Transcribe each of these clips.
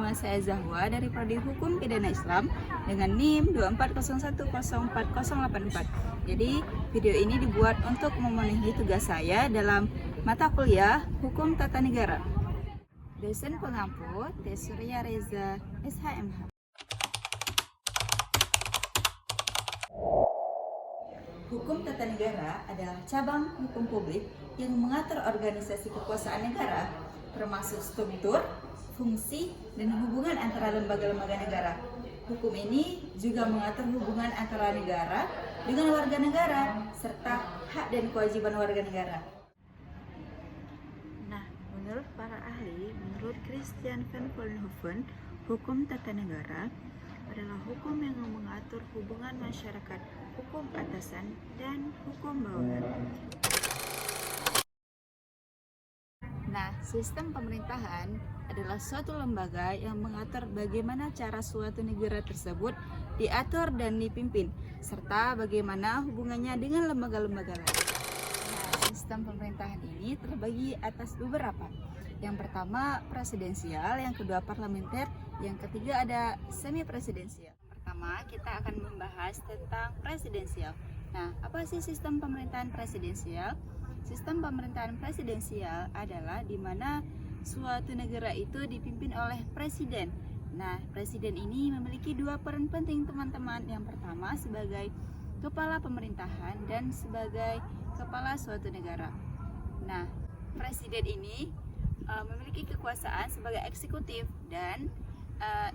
Nama saya Zahwa dari Prodi Hukum Pidana Islam dengan NIM 240104084. Jadi video ini dibuat untuk memenuhi tugas saya dalam mata kuliah Hukum Tata Negara. Dosen pengampu Tes Surya Reza, SHMH. Hukum tata negara adalah cabang hukum publik yang mengatur organisasi kekuasaan negara, termasuk struktur, fungsi, dan hubungan antara lembaga-lembaga negara. Hukum ini juga mengatur hubungan antara negara dengan warga negara, serta hak dan kewajiban warga negara. Nah, menurut para ahli, menurut Christian van Vollenhoven, hukum tata negara adalah hukum yang mengatur hubungan masyarakat, hukum atasan, dan hukum bawahan. Nah, sistem pemerintahan adalah suatu lembaga yang mengatur bagaimana cara suatu negara tersebut diatur dan dipimpin, serta bagaimana hubungannya dengan lembaga-lembaga lain. Nah, sistem pemerintahan ini terbagi atas beberapa. Yang pertama presidensial, yang kedua parlementer, yang ketiga ada semi presidensial. Pertama kita akan membahas tentang presidensial. Nah, apa sih sistem pemerintahan presidensial? Sistem pemerintahan presidensial adalah di mana suatu negara itu dipimpin oleh presiden. Nah, presiden ini memiliki dua peran penting teman-teman. Yang pertama sebagai kepala pemerintahan dan sebagai kepala suatu negara. Nah, presiden ini memiliki kekuasaan sebagai eksekutif dan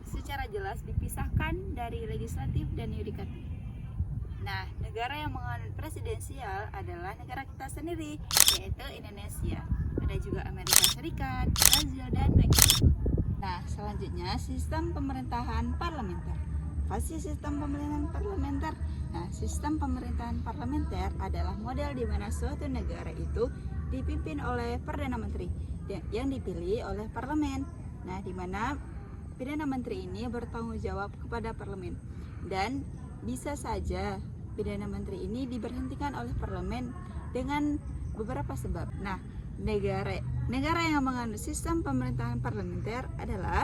secara jelas dipisahkan dari legislatif dan yudikatif. Nah, negara yang menganut presidensial adalah negara kita sendiri, yaitu Indonesia. Ada juga Amerika Serikat, Brazil, dan Meksiko. Nah, selanjutnya sistem pemerintahan parlementer. Apa sih sistem pemerintahan parlementer? Nah, sistem pemerintahan parlementer adalah model di mana suatu negara itu dipimpin oleh Perdana Menteri yang dipilih oleh parlemen. Nah, di mana Perdana Menteri ini bertanggung jawab kepada parlemen, dan bisa saja Perdana Menteri ini diberhentikan oleh parlemen dengan beberapa sebab. Nah, negara yang menganut sistem pemerintahan parlementer adalah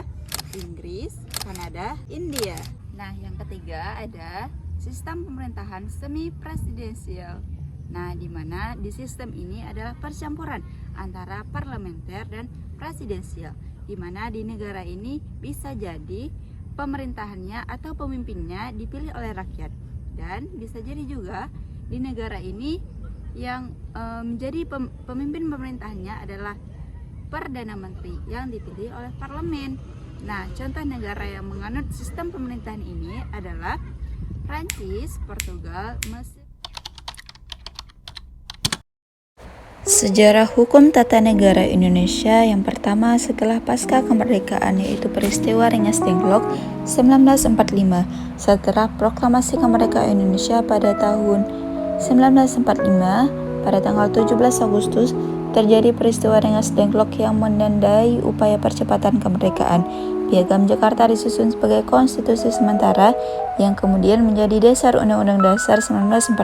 Inggris, Kanada, India. Nah, yang ketiga ada sistem pemerintahan semi presidensial. Nah, di mana di sistem ini adalah percampuran antara parlementer dan presidensial, di mana di negara ini bisa jadi pemerintahannya atau pemimpinnya dipilih oleh rakyat, dan bisa jadi juga di negara ini yang menjadi pemimpin pemerintahannya adalah Perdana Menteri yang dipilih oleh parlemen. Nah, contoh negara yang menganut sistem pemerintahan ini adalah Prancis, Portugal, Mesir. Sejarah hukum tata negara Indonesia yang pertama setelah pasca kemerdekaan yaitu peristiwa Rengas Dengklok 1945. Setelah proklamasi kemerdekaan Indonesia pada tahun 1945, pada tanggal 17 Agustus terjadi peristiwa Rengas Dengklok yang menandai upaya percepatan kemerdekaan. Piagam Jakarta disusun sebagai konstitusi sementara yang kemudian menjadi dasar Undang-Undang Dasar 1945.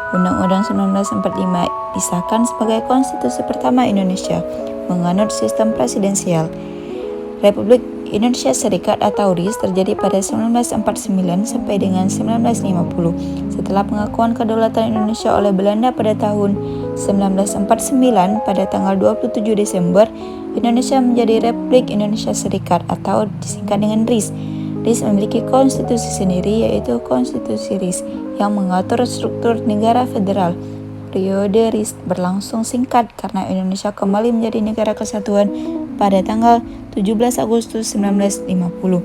Undang-Undang 1945 disahkan sebagai konstitusi pertama Indonesia, menganut sistem presidensial. Republik Indonesia Serikat atau RIS terjadi pada 1949 sampai dengan 1950. Setelah pengakuan kedaulatan Indonesia oleh Belanda pada tahun 1949, pada tanggal 27 Desember, Indonesia menjadi Republik Indonesia Serikat atau disingkat dengan RIS. RIS memiliki konstitusi sendiri, yaitu Konstitusi RIS yang mengatur struktur negara federal. Periode RIS berlangsung singkat karena Indonesia kembali menjadi negara kesatuan pada tanggal 17 Agustus 1950.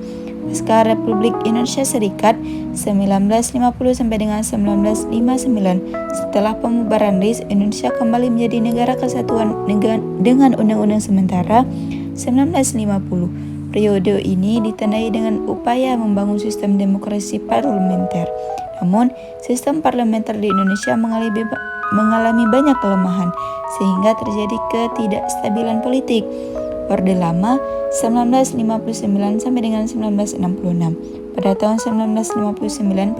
Pasca Republik Indonesia Serikat 1950 sampai dengan 1959. Setelah pembubaran RIS, Indonesia kembali menjadi negara kesatuan dengan Undang-Undang Sementara 1950. Periode ini ditandai dengan upaya membangun sistem demokrasi parlementer. Namun, sistem parlementer di Indonesia mengalami banyak kelemahan, sehingga terjadi ketidakstabilan politik. Orde Lama 1959 sampai dengan 1966. Pada tahun 1959,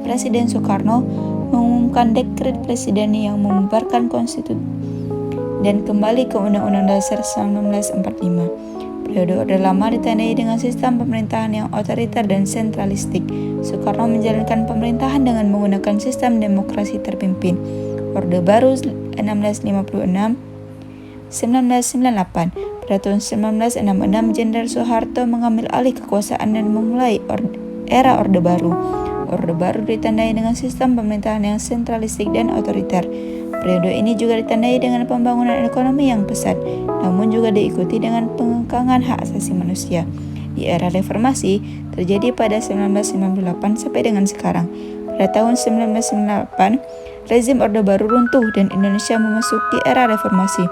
Presiden Soekarno mengumumkan dekret presiden yang membubarkan konstitusi dan kembali ke Undang-Undang Dasar 1945. Periode Orde Lama ditandai dengan sistem pemerintahan yang otoriter dan sentralistik. Soekarno menjalankan pemerintahan dengan menggunakan sistem demokrasi terpimpin. Orde Baru 1656-1998. Pada tahun 1966, Jenderal Soeharto mengambil alih kekuasaan dan memulai era Orde Baru. Orde Baru ditandai dengan sistem pemerintahan yang sentralistik dan otoriter. Periode ini juga ditandai dengan pembangunan ekonomi yang pesat, namun juga diikuti dengan pengengkangan hak asasi manusia. Di era reformasi terjadi pada 1998 sampai dengan sekarang. Pada tahun 1998, rezim Orde Baru runtuh dan Indonesia memasuki era reformasi.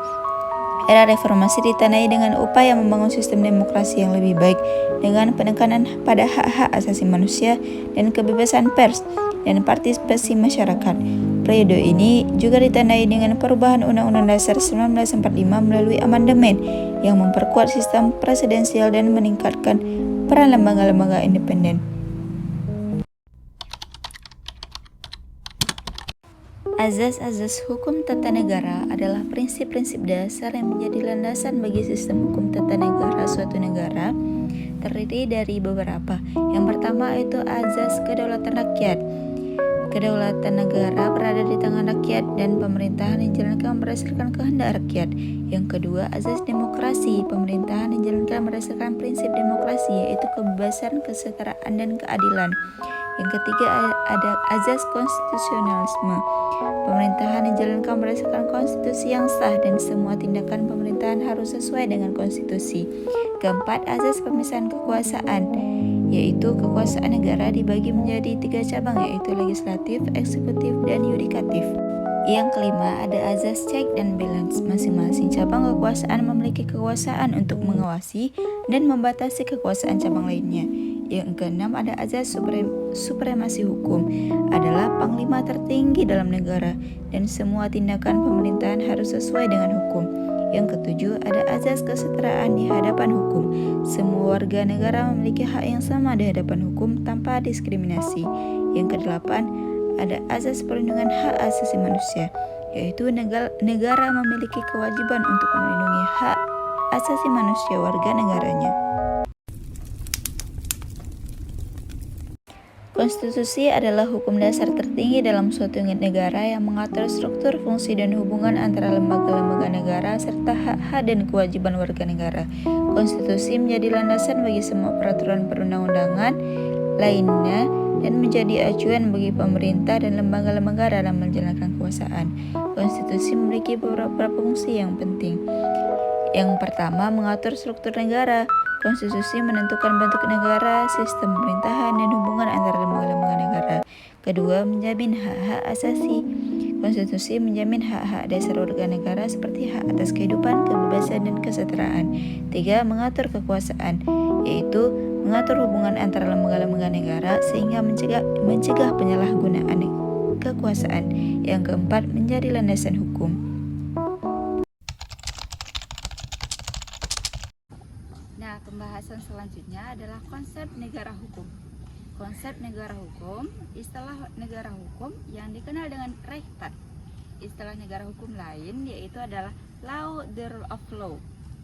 Era reformasi ditandai dengan upaya membangun sistem demokrasi yang lebih baik dengan penekanan pada hak-hak asasi manusia dan kebebasan pers dan partisipasi masyarakat. Periode ini juga ditandai dengan perubahan Undang-Undang Dasar 1945 melalui amandemen yang memperkuat sistem presidensial dan meningkatkan peran lembaga-lembaga independen. Azas-azas hukum tata negara adalah prinsip-prinsip dasar yang menjadi landasan bagi sistem hukum tata negara suatu negara, terdiri dari beberapa. Yang pertama itu azas kedaulatan rakyat. Kedaulatan negara berada di tangan rakyat dan pemerintahan yang dijalankan berdasarkan kehendak rakyat. Yang kedua, azas demokrasi. Pemerintahan yang dijalankan berdasarkan prinsip demokrasi, yaitu kebebasan, kesetaraan, dan keadilan. Yang ketiga, ada azas konstitusionalisme. Pemerintahan yang dijalankan berdasarkan konstitusi yang sah dan semua tindakan pemerintahan harus sesuai dengan konstitusi. Keempat, azas pemisahan kekuasaan, yaitu kekuasaan negara dibagi menjadi 3 cabang, yaitu legislatif, eksekutif, dan yudikatif. Yang kelima, ada azas check dan balance. Masing-masing cabang kekuasaan memiliki kekuasaan untuk mengawasi dan membatasi kekuasaan cabang lainnya. Yang keenam, ada azas supremasi hukum, adalah panglima tertinggi dalam negara dan semua tindakan pemerintahan harus sesuai dengan hukum. Yang ketujuh, ada azas kesetaraan di hadapan hukum. Semua warga negara memiliki hak yang sama di hadapan hukum tanpa diskriminasi. Yang kedelapan, ada azas perlindungan hak asasi manusia, yaitu negara memiliki kewajiban untuk melindungi hak asasi manusia warga negaranya. Konstitusi adalah hukum dasar tertinggi dalam suatu negara yang mengatur struktur, fungsi, dan hubungan antara lembaga-lembaga negara serta hak-hak dan kewajiban warga negara. Konstitusi menjadi landasan bagi semua peraturan perundang-undangan lainnya dan menjadi acuan bagi pemerintah dan lembaga-lembaga dalam menjalankan kekuasaan. Konstitusi memiliki beberapa fungsi yang penting. Yang pertama, mengatur struktur negara. Konstitusi menentukan bentuk negara, sistem pemerintahan, dan hubungan antara lembaga-lembaga negara. Kedua, menjamin hak-hak asasi. Konstitusi menjamin hak-hak dasar warga negara seperti hak atas kehidupan, kebebasan, dan kesetaraan. Tiga, mengatur kekuasaan, yaitu mengatur hubungan antara lembaga-lembaga negara sehingga mencegah penyalahgunaan kekuasaan. Yang keempat, menjadi landasan hukum. Nah, pembahasan selanjutnya adalah konsep negara hukum. Konsep negara hukum, istilah negara hukum yang dikenal dengan Rechtsstaat. Istilah negara hukum lain yaitu adalah law, the rule of law.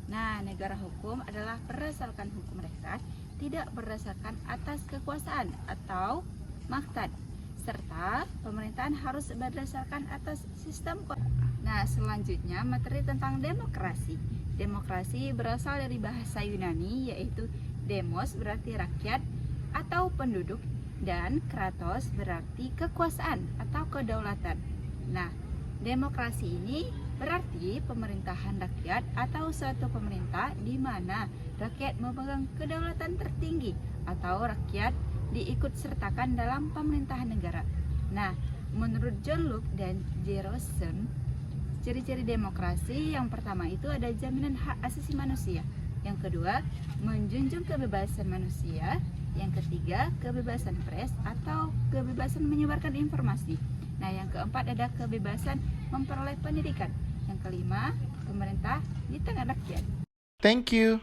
Nah, negara hukum adalah berdasarkan hukum Rechtsstaat, tidak berdasarkan atas kekuasaan atau maksad, serta pemerintahan harus berdasarkan atas sistem. Nah, selanjutnya materi tentang demokrasi. Demokrasi berasal dari bahasa Yunani yaitu demos berarti rakyat atau penduduk dan kratos berarti kekuasaan atau kedaulatan. Nah, demokrasi ini berarti pemerintahan rakyat atau suatu pemerintah di mana rakyat memegang kedaulatan tertinggi atau rakyat diikut sertakan dalam pemerintahan negara. Nah, menurut John Locke dan J. Rawson, ciri-ciri demokrasi yang pertama itu ada jaminan hak asasi manusia. Yang kedua, menjunjung kebebasan manusia. Yang ketiga, kebebasan pers atau kebebasan menyebarkan informasi. Nah, yang keempat ada kebebasan memperoleh pendidikan. Yang kelima, pemerintah di tangan rakyat. Thank you.